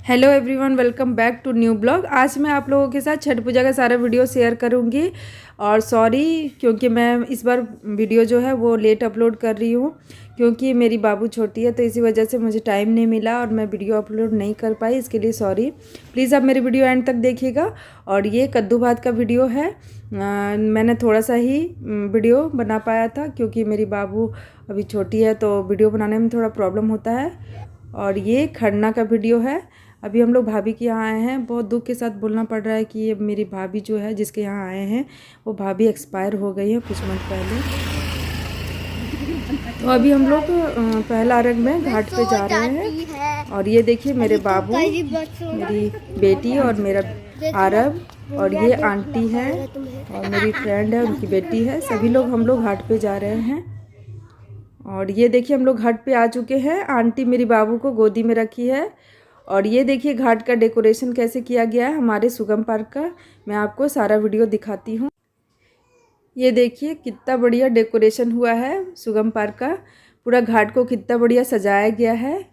Hello everyone, welcome back to new blog. आज मैं आप लोगों के साथ छठ पूजा का सारा वीडियो शेयर करूंगी। और सॉरी क्योंकि मैं इस बार वीडियो जो है वो लेट अपलोड कर रही हूँ, क्योंकि मेरी बाबू छोटी है तो इसी वजह से मुझे टाइम नहीं मिला और मैं वीडियो अपलोड नहीं कर पाई। इसके लिए सॉरी। प्लीज़ आप मेरी वीडियो एंड तक देखिएगा। और ये कद्दू भात का वीडियो है। मैंने थोड़ा सा ही वीडियो बना पाया था क्योंकि मेरी बाबू अभी छोटी है तो वीडियो बनाने में थोड़ा प्रॉब्लम होता है। और ये खरना का वीडियो है। अभी हम लोग भाभी के यहाँ आए हैं। बहुत दुख के साथ बोलना पड़ रहा है कि ये मेरी भाभी जो है जिसके यहाँ आए हैं वो भाभी एक्सपायर हो गई है कुछ मंथ पहले। तो अभी हम लोग पहला अर्घ में घाट पे जा रहे हैं। और ये देखिए मेरे बाबू, मेरी बेटी और मेरा आरब, और ये आंटी है और मेरी फ्रेंड है, उनकी बेटी है। सभी लोग हम लोग घाट पे जा रहे हैं। और ये देखिए हम लोग घाट पे आ चुके हैं। आंटी मेरी बाबू को गोदी में रखी है। और ये देखिए घाट का डेकोरेशन कैसे किया गया है हमारे सुगम पार्क का। मैं आपको सारा वीडियो दिखाती हूँ। ये देखिए कितना बढ़िया डेकोरेशन हुआ है सुगम पार्क का। पूरा घाट को कितना बढ़िया सजाया गया है।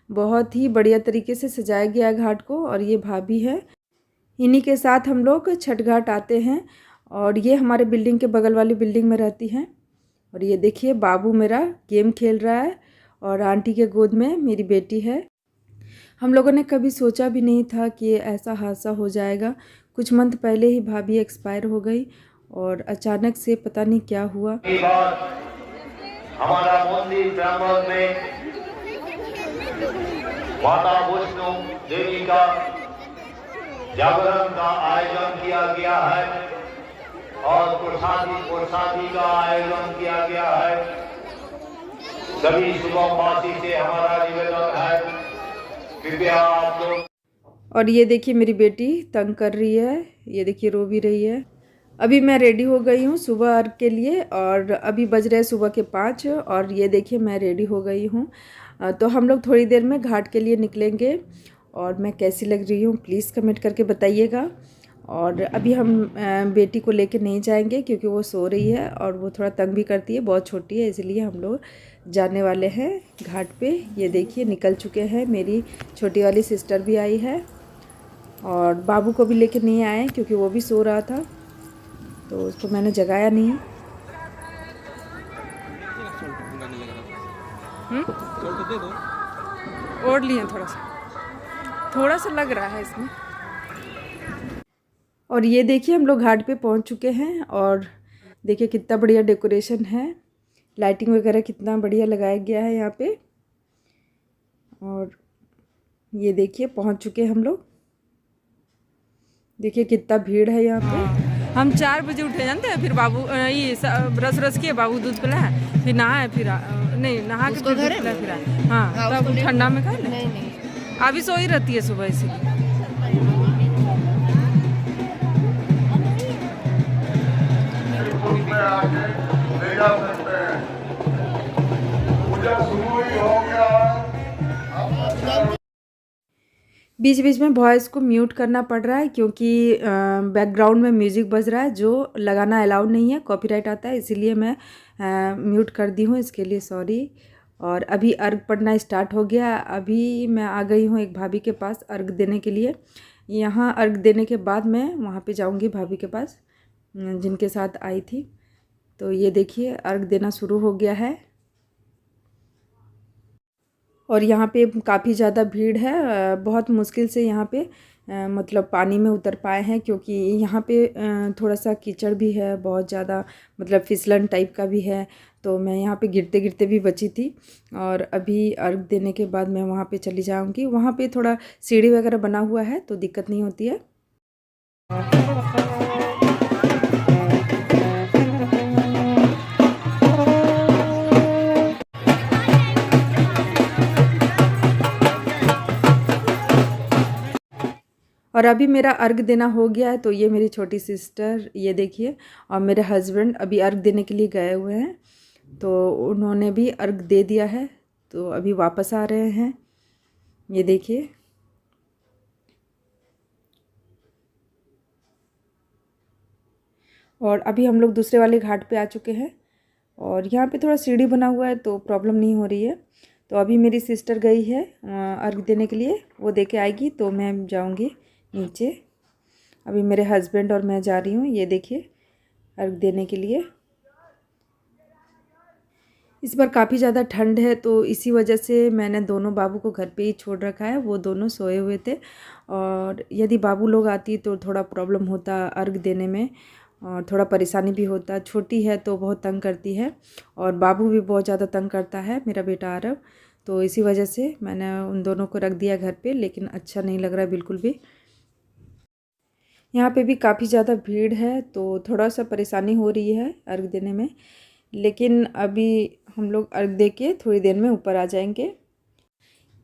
बहुत ही बढ़िया तरीके से सजाया गया है घाट को। और ये भाभी है, इन्हीं के साथ हम लोग छठ घाट आते हैं। और ये हमारे बिल्डिंग के बगल वाली बिल्डिंग में रहती हैं। और ये देखिए बाबू मेरा गेम खेल रहा है और आंटी के गोद में मेरी बेटी है। हम लोगों ने कभी सोचा भी नहीं था कि ऐसा हादसा हो जाएगा। कुछ मंथ पहले ही भाभी एक्सपायर हो गई और अचानक से पता नहीं क्या हुआ। हमारा मंदिर प्रांगण में माता वैष्णो देवी का जागरण का आयोजन किया गया है और प्रसादी का आयोजन किया गया है। सभी सुबहवासी से हमारा निवेदन है, कृपया आप लोग। और ये देखिए मेरी बेटी तंग कर रही है, ये देखिए रो भी रही है। अभी मैं रेडी हो गई हूँ सुबह अर्घ के लिए और अभी बज रहे सुबह के 5। और ये देखिए मैं रेडी हो गई हूँ। तो हम लोग थोड़ी देर में घाट के लिए निकलेंगे। और मैं कैसी लग रही हूँ प्लीज़ कमेंट करके बताइएगा। और अभी हम बेटी को लेके नहीं जाएंगे क्योंकि वो सो रही है और वो थोड़ा तंग भी करती है, बहुत छोटी है, इसलिए हम लोग जाने वाले हैं घाट पे। ये देखिए निकल चुके हैं। मेरी छोटी वाली सिस्टर भी आई है और बाबू को भी लेके नहीं आए क्योंकि वो भी सो रहा था तो उसको मैंने जगाया नहीं। ओढ़ लिए थोड़ा सा लग रहा है इसमें। और ये देखिए हम लोग घाट पे पहुंच चुके हैं और देखिए कितना बढ़िया डेकोरेशन है। लाइटिंग वगैरह कितना बढ़िया लगाया गया है यहाँ पे। और ये देखिए पहुंच चुके हैं हम लोग। देखिए कितना भीड़ है यहाँ पे। हम 4 बजे उठे जानते हैं, फिर बाबू ये ब्रश रस किए, बाबू दूध पिलाया, फिर नहाए, फिर नहीं नहा के फिर दूध पिलाया, फिर आए। हाँ तब ठंडा में खा ले। अभी सो ही रहती है सुबह इसीलिए। बीच बीच में वॉइस को म्यूट करना पड़ रहा है क्योंकि बैकग्राउंड में म्यूज़िक बज रहा है जो लगाना अलाउड नहीं है, कॉपीराइट आता है, इसीलिए मैं म्यूट कर दी हूँ। इसके लिए सॉरी। और अभी अर्घ पड़ना स्टार्ट हो गया। अभी मैं आ गई हूँ एक भाभी के पास अर्घ देने के लिए। यहाँ अर्घ देने के बाद मैं वहाँ पे जाऊँगी भाभी के पास जिनके साथ आई थी। तो ये देखिए अर्घ देना शुरू हो गया है। और यहाँ पे काफ़ी ज़्यादा भीड़ है। बहुत मुश्किल से यहाँ पे मतलब पानी में उतर पाए हैं क्योंकि यहाँ पे थोड़ा सा कीचड़ भी है, बहुत ज़्यादा मतलब फिसलन टाइप का भी है। तो मैं यहाँ पे गिरते गिरते भी बची थी। और अभी अर्घ देने के बाद मैं वहाँ पे चली जाऊँगी। वहाँ पे थोड़ा सीढ़ी वगैरह बना हुआ है तो दिक्कत नहीं होती है। और अभी मेरा अर्घ देना हो गया है। तो ये मेरी छोटी सिस्टर, ये देखिए, और मेरे हस्बैंड अभी अर्घ देने के लिए गए हुए हैं तो उन्होंने भी अर्घ दे दिया है। तो अभी वापस आ रहे हैं, ये देखिए। और अभी हम लोग दूसरे वाले घाट पे आ चुके हैं और यहाँ पे थोड़ा सीढ़ी बना हुआ है तो प्रॉब्लम नहीं हो रही है। तो अभी मेरी सिस्टर गई है अर्घ देने के लिए, वो दे के आएगी तो मैं जाऊंगी नीचे। अभी मेरे हस्बैंड और मैं जा रही हूँ, ये देखिए, अर्घ देने के लिए। इस बार काफ़ी ज़्यादा ठंड है तो इसी वजह से मैंने दोनों बाबू को घर पे ही छोड़ रखा है। वो दोनों सोए हुए थे और यदि बाबू लोग आती तो थोड़ा प्रॉब्लम होता अर्घ देने में और थोड़ा परेशानी भी होता। छोटी है तो बहुत तंग करती है और बाबू भी बहुत ज़्यादा तंग करता है, मेरा बेटा आरव। तो इसी वजह से मैंने उन दोनों को रख दिया घर पे, लेकिन अच्छा नहीं लग रहा बिल्कुल भी। यहाँ पे भी काफ़ी ज़्यादा भीड़ है तो थोड़ा सा परेशानी हो रही है अर्घ देने में, लेकिन अभी हम लोग अर्घ दे के थोड़ी देर में ऊपर आ जाएंगे।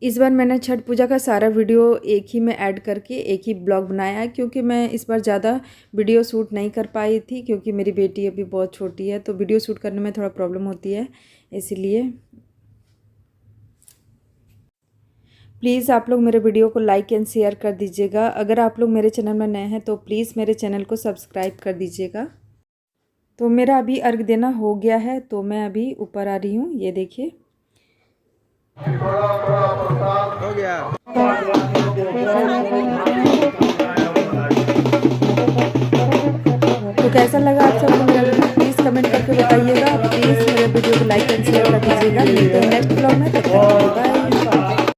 इस बार मैंने छठ पूजा का सारा वीडियो एक ही में ऐड करके एक ही ब्लॉग बनाया है, क्योंकि मैं इस बार ज़्यादा वीडियो शूट नहीं कर पाई थी, क्योंकि मेरी बेटी अभी बहुत छोटी है तो वीडियो शूट करने में थोड़ा प्रॉब्लम होती है। इसीलिए प्लीज़ आप लोग मेरे वीडियो को लाइक एंड शेयर कर दीजिएगा। अगर आप लोग मेरे चैनल में नए हैं तो प्लीज़ मेरे चैनल को सब्सक्राइब कर दीजिएगा। तो मेरा अभी अर्घ देना हो गया है तो मैं अभी ऊपर आ रही हूँ, ये देखिए हो गया। तो कैसा लगा आप सबको मेरा वीडियो प्लीज़ कमेंट करके बताइएगा। प्लीज़ मेरे वीडियो को लाइक एंड शेयर कर दीजिएगा। मिलते हैं नेक्स्ट ब्लॉग में, तब तक बाय।